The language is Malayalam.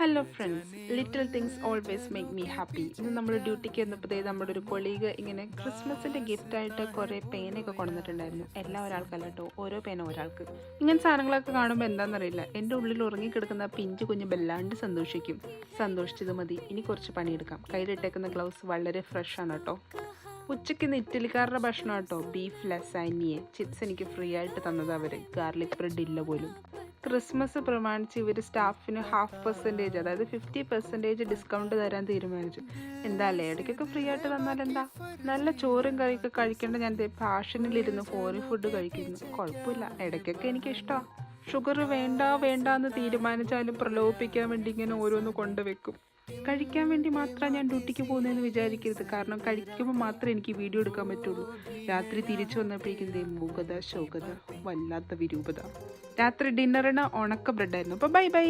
Hello friends, little things always make me happy. ഇന്ന് നമ്മൾ ഡ്യൂട്ടിക്ക് വന്നപ്പോഴേ നമ്മുടെ ഒരു കൊളീഗ് ഇങ്ങനെ ക്രിസ്മസിൻ്റെ ഗിഫ്റ്റായിട്ട് കുറേ പേനയൊക്കെ കൊണ്ടുവന്നിട്ടുണ്ടായിരുന്നു. എല്ലാം ഒരാൾക്കല്ല കേട്ടോ, ഓരോ പേന ഒരാൾക്ക്. ഇങ്ങനെ സാധനങ്ങളൊക്കെ കാണുമ്പോൾ എന്താണെന്നറിയില്ല, എൻ്റെ ഉള്ളിൽ ഉറങ്ങിക്കിടക്കുന്ന പിഞ്ചു കുഞ്ഞ് ബല്ലാണ്ട് സന്തോഷിക്കും. സന്തോഷിച്ചത് മതി, ഇനി കുറച്ച് പണിയെടുക്കാം. കയ്യിലിട്ടേക്കുന്ന ഗ്ലൗസ് വളരെ ഫ്രഷ് ആണ് കേട്ടോ. ഉച്ചയ്ക്ക് ഇന്ന് ഇറ്റലിക്കാരുടെ ഭക്ഷണം കേട്ടോ, ബീഫ് ലസാനിയെ. ചിപ്സ് എനിക്ക് ഫ്രീ ആയിട്ട് തന്നത് അവർ, ഗാർലിക് ബ്രെഡ് ഇല്ല പോലും. ക്രിസ്മസ് പ്രമാണിച്ച് ഇവർ സ്റ്റാഫിന് 50%, അതായത് 50% ഡിസ്കൗണ്ട് തരാൻ തീരുമാനിച്ചു. എന്താല്ലേ, ഇടയ്ക്കൊക്കെ ഫ്രീ ആയിട്ട് തന്നാലെന്താ. നല്ല ചോറും കറിയൊക്കെ കഴിക്കേണ്ട ഞാൻ പാഷനിലിരുന്ന് ഫോറിൻ ഫുഡ് കഴിക്കുന്നു. കുഴപ്പമില്ല, ഇടയ്ക്കൊക്കെ എനിക്കിഷ്ടമാണ്. ഷുഗർ വേണ്ട എന്ന് തീരുമാനിച്ചാലും പ്രലോഭിപ്പിക്കാൻ വേണ്ടി ഇങ്ങനെ ഓരോന്ന് കൊണ്ടുവെക്കും. കഴിക്കാൻ വേണ്ടി മാത്രം ഞാൻ ഡ്യൂട്ടിക്ക് പോകുന്നതെന്ന് വിചാരിക്കരുത്. കാരണം കഴിക്കുമ്പോൾ മാത്രമേ എനിക്ക് വീഡിയോ എടുക്കാൻ പറ്റുള്ളൂ. രാത്രി തിരിച്ചു വന്നപ്പോഴേക്കും മൂകത ശോകത, വല്ലാത്ത വിരൂപത. രാത്രി ഡിന്നറിന് ഉണക്ക ബ്രെഡായിരുന്നു. അപ്പോൾ ബൈ.